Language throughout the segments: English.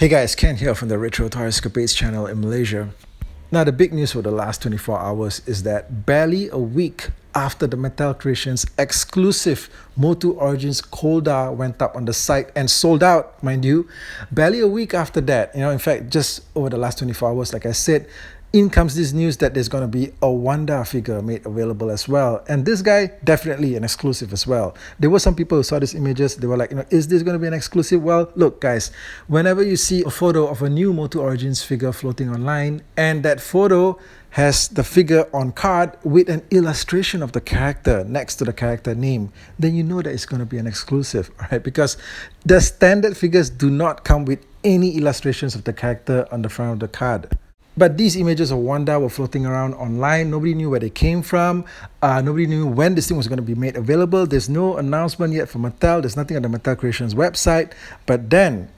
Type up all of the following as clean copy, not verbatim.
Hey guys, Ken here from the Retro Toy Escapades channel in Malaysia. Now, the big news for the last 24 hours is that barely a week after the Mattel Creations exclusive MOTU Origins Wun-Dar went up on the site and sold out, mind you, barely a week after that, in fact, just over the last 24 hours, like I said, in comes this news that there's going to be a Wun-Dar figure made available as well. And this guy, definitely an exclusive as well. There were some people who saw these images, they were like, is this going to be an exclusive? Well, look guys, whenever you see a photo of a new MOTU Origins figure floating online, and that photo has the figure on card with an illustration of the character next to the character name, then you know that it's going to be an exclusive, right? Because the standard figures do not come with any illustrations of the character on the front of the card. But these images of Wun-Dar were floating around online. Nobody knew where they came from. Nobody knew when this thing was going to be made available. There's no announcement yet from Mattel. There's nothing on the Mattel Creations website. But then,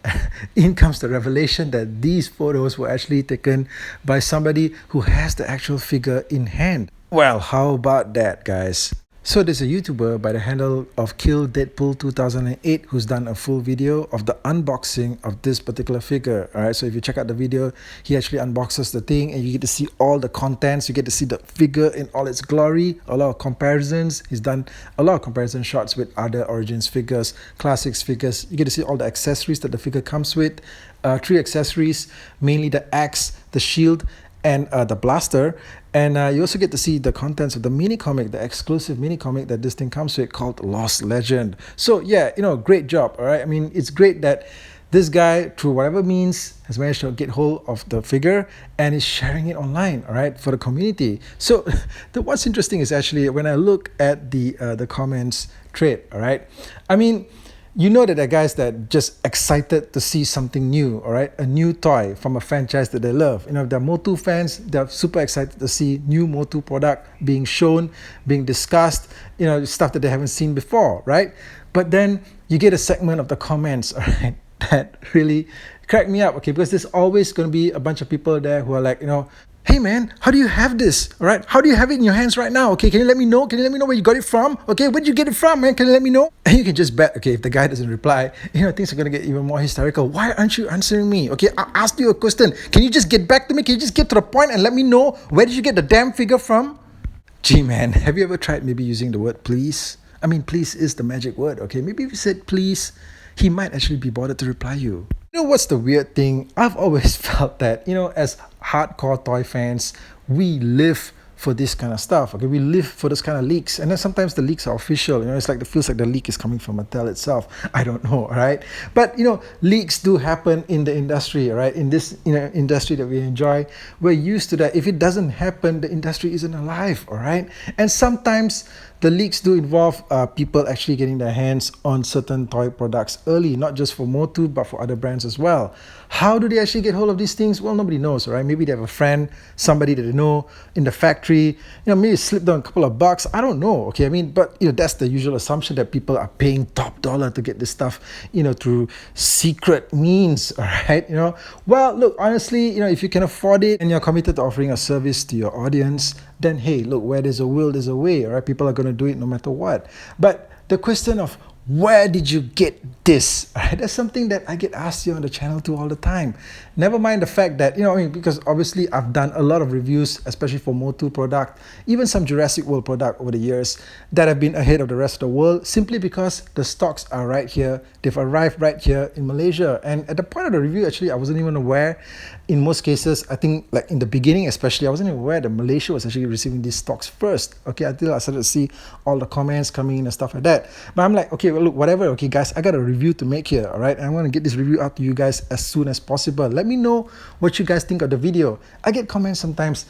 in comes the revelation that these photos were actually taken by somebody who has the actual figure in hand. Well, how about that, guys? So there's a YouTuber by the handle of Kill Deadpool 2008 who's done a full video of the unboxing of this particular figure. Alright, so if you check out the video, he actually unboxes the thing and you get to see all the contents. You get to see the figure in all its glory, a lot of comparisons. He's done a lot of comparison shots with other Origins figures, Classics figures. You get to see all the accessories that the figure comes with. 3 accessories, mainly the axe, the shield, and the blaster. And you also get to see the contents of the mini comic, the exclusive mini comic that this thing comes with called Lost Legend. So yeah, great job. All right, I mean, it's great that this guy, through whatever means, has managed to get hold of the figure and is sharing it online, all right, for the community. So what's interesting is actually when I look at the comments thread, all right, I mean, you know that there are guys that just excited to see something new, all right? A new toy from a franchise that they love. If they're MOTU fans, they're super excited to see new MOTU product being shown, being discussed, stuff that they haven't seen before, right? But then you get a segment of the comments, all right, that really crack me up, okay? Because there's always going to be a bunch of people there who are like, hey man, how do you have this? All right, how do you have it in your hands right now? Okay, can you let me know? Can you let me know where you got it from? Okay, where did you get it from, man? Can you let me know? And you can just bet, okay, if the guy doesn't reply, things are gonna get even more hysterical. Why aren't you answering me? Okay, I asked you a question. Can you just get back to me? Can you just get to the point and let me know where did you get the damn figure from? Gee man, have you ever tried maybe using the word please? I mean, please is the magic word, okay? Maybe if you said please, he might actually be bothered to reply you. What's the weird thing? I've always felt that, as hardcore toy fans, we live for this kind of stuff, okay? We live for this kind of leaks. And then sometimes the leaks are official, it's like it feels like the leak is coming from Mattel itself. I don't know, all right? But, leaks do happen in the industry, all right? In this, industry that we enjoy, we're used to that. If it doesn't happen, the industry isn't alive, all right? And sometimes the leaks do involve people actually getting their hands on certain toy products early, not just for MOTU, but for other brands as well. How do they actually get hold of these things? Well, nobody knows, right? Maybe they have a friend, somebody that they know in the factory, maybe slip down a couple of bucks. I don't know, okay? I mean, but, that's the usual assumption that people are paying top dollar to get this stuff, through secret means, all right? Well, look, honestly, if you can afford it and you're committed to offering a service to your audience, then hey, look, where there's a will, there's a way, all right? People are going to do it no matter what. But the question of where did you get this? All right, that's something that I get asked here on the channel too all the time. Never mind the fact that, because obviously I've done a lot of reviews, especially for MOTU product, even some Jurassic World product over the years that have been ahead of the rest of the world simply because the stocks are right here. They've arrived right here in Malaysia. And at the point of the review, actually, I wasn't even aware. In most cases, I think like in the beginning especially, I wasn't even aware that Malaysia was actually receiving these stocks first, okay, until I started to see all the comments coming in and stuff like that. But I'm like, okay, well, look, whatever, okay, guys, I got a review to make here, all right? And I want to get this review out to you guys as soon as possible. Let me know what you guys think of the video. I get comments sometimes,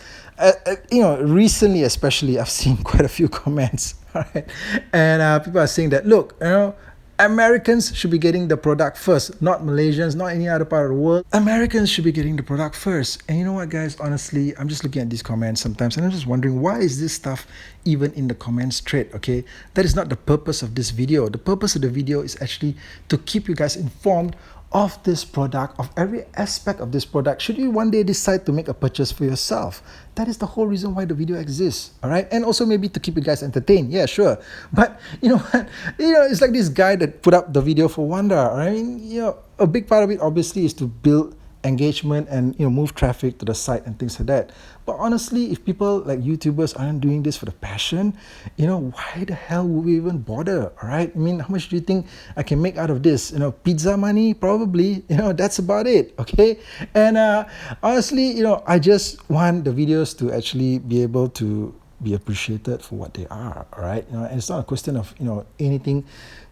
recently especially, I've seen quite a few comments, all right? And people are saying that, look, Americans should be getting the product first, not Malaysians, not any other part of the world. Americans should be getting the product first. And you know what, guys, honestly, I'm just looking at these comments sometimes and I'm just wondering, why is this stuff even in the comments thread, okay? That is not the purpose of this video. The purpose of the video is actually to keep you guys informed of this product, of every aspect of this product, should you one day decide to make a purchase for yourself. That is the whole reason why the video exists, all right? And also maybe to keep you guys entertained, yeah, sure. But you know what? It's like this guy that put up the video for Wun-Dar. I mean, a big part of it obviously is to build engagement and move traffic to the site and things like that. But honestly, if people like YouTubers aren't doing this for the passion, why the hell would we even bother? All right, I mean, how much do you think I can make out of this? Pizza money, probably. That's about it. Okay. And honestly, I just want the videos to actually be able to be appreciated for what they are. All right, and it's not a question of anything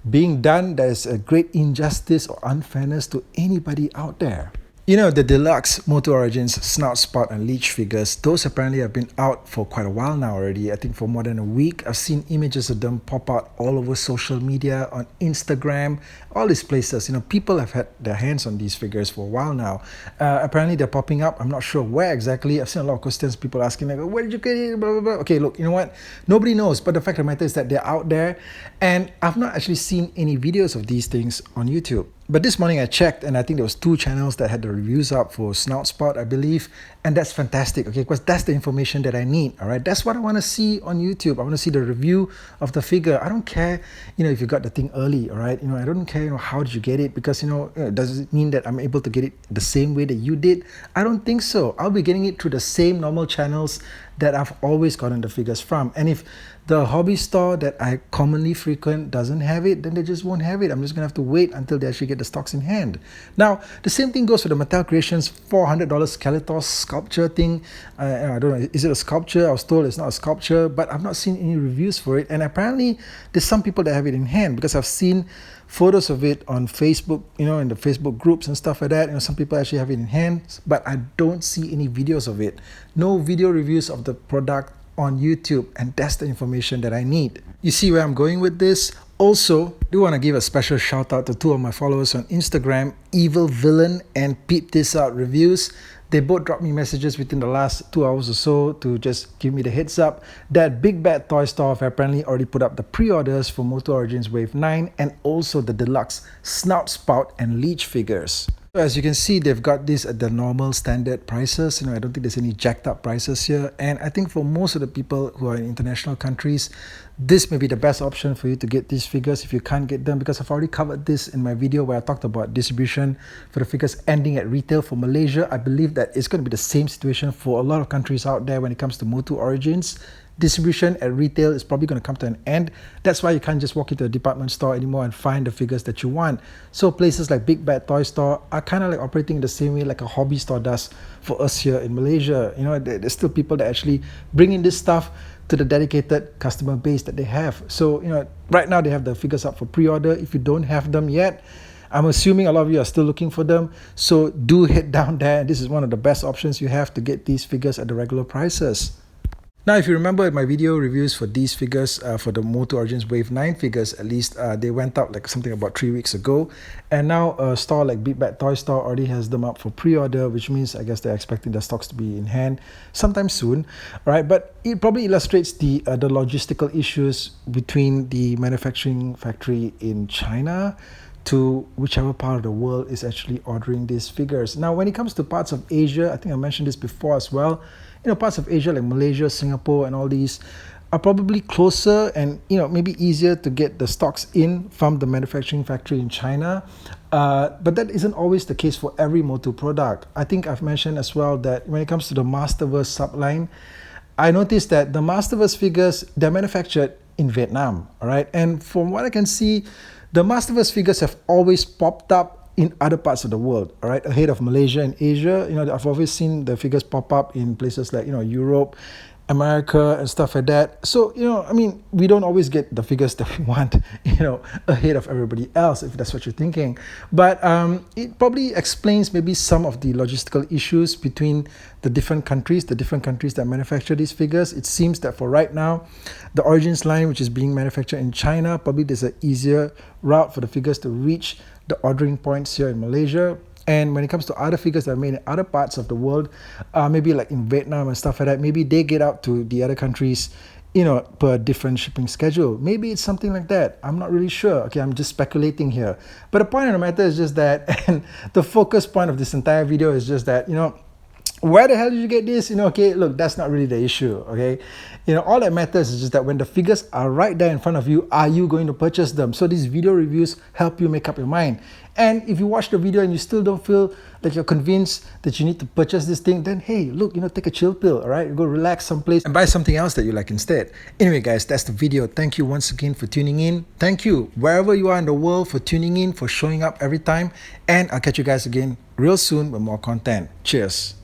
being done that is a great injustice or unfairness to anybody out there. The deluxe MOTU Origins snout, spout and leech figures, those apparently have been out for quite a while now already. I think for more than a week. I've seen images of them pop out all over social media, on Instagram, all these places. People have had their hands on these figures for a while now. Apparently they're popping up. I'm not sure where exactly. I've seen a lot of questions, people asking like, where did you get it, blah, blah, blah. Okay, look, you know what? Nobody knows, but the fact of the matter is that they're out there, and I've not actually seen any videos of these things on YouTube. But this morning I checked, and I think there was 2 channels that had the reviews up for Snout Spout, I believe, and that's fantastic, okay, because that's the information that I need, all right? That's what I want to see on YouTube. I want to see the review of the figure. I don't care, if you got the thing early, all right? I don't care, how did you get it, because, does it mean that I'm able to get it the same way that you did? I don't think so. I'll be getting it through the same normal channels that I've always gotten the figures from. And if the hobby store that I commonly frequent doesn't have it, then they just won't have it. I'm just gonna have to wait until they actually get the stocks in hand. Now, the same thing goes for the Mattel Creations $400 Skeletor sculpture thing. I don't know, is it a sculpture? I was told it's not a sculpture, but I've not seen any reviews for it. And apparently, there's some people that have it in hand, because I've seen photos of it on Facebook, in the Facebook groups and stuff like that. Some people actually have it in hand, but I don't see any videos of it. No video reviews of the product on YouTube, and that's the information that I need. You see where I'm going with this? Also, I do want to give a special shout out to 2 of my followers on Instagram, Evil Villain and Peep This Out Reviews. They both dropped me messages within the last 2 hours or so to just give me the heads up that Big Bad Toy Store have apparently already put up the pre-orders for MOTU Origins Wave 9 and also the deluxe Snout, Spout and Leech figures. So as you can see, they've got this at the normal standard prices. I don't think there's any jacked up prices here. And I think for most of the people who are in international countries, this may be the best option for you to get these figures if you can't get them, because I've already covered this in my video where I talked about distribution for the figures ending at retail for Malaysia. I believe that it's going to be the same situation for a lot of countries out there when it comes to MOTU Origins. Distribution at retail is probably going to come to an end. That's why you can't just walk into a department store anymore and find the figures that you want. So places like Big Bad Toy Store are kind of like operating the same way like a hobby store does for us here in Malaysia. There's still people that actually bring in this stuff to the dedicated customer base that they have. So, right now they have the figures up for pre-order. If you don't have them yet, I'm assuming a lot of you are still looking for them. So do head down there. This is one of the best options you have to get these figures at the regular prices. Now, if you remember my video reviews for these figures, for the MOTU Origins Wave 9 figures, at least they went up like something about 3 weeks ago. And now a store like Big Bad Toy Store already has them up for pre-order, which means I guess they're expecting the stocks to be in hand sometime soon. All right, but it probably illustrates the logistical issues between the manufacturing factory in China to whichever part of the world is actually ordering these figures. Now, when it comes to parts of Asia, I think I mentioned this before as well, parts of Asia like Malaysia, Singapore and all these are probably closer and maybe easier to get the stocks in from the manufacturing factory in China. But that isn't always the case for every MOTU product. I think I've mentioned as well that when it comes to the Masterverse subline, I noticed that the Masterverse figures, they're manufactured in Vietnam, all right? And from what I can see, the Masterverse figures have always popped up in other parts of the world, all right, ahead of Malaysia and Asia. I've always seen the figures pop up in places like, Europe, America and stuff like that. So, we don't always get the figures that we want, ahead of everybody else, if that's what you're thinking. But it probably explains maybe some of the logistical issues between the different countries that manufacture these figures. It seems that for right now, the Origins line, which is being manufactured in China, probably there's an easier route for the figures to reach the ordering points here in Malaysia. And when it comes to other figures that are made in other parts of the world, maybe like in Vietnam and stuff like that, maybe they get out to the other countries per different shipping schedule. Maybe it's something like that. I'm not really sure. Okay, I'm just speculating here. But the point of the matter is just that, and the focus point of this entire video is just that, where the hell did you get this? Okay, look, that's not really the issue, okay? All that matters is just that when the figures are right there in front of you, are you going to purchase them? So these video reviews help you make up your mind. And if you watch the video and you still don't feel like you're convinced that you need to purchase this thing, then hey, look, take a chill pill, all right? Go relax someplace and buy something else that you like instead. Anyway, guys, that's the video. Thank you once again for tuning in. Thank you, wherever you are in the world, for tuning in, for showing up every time. And I'll catch you guys again real soon with more content. Cheers.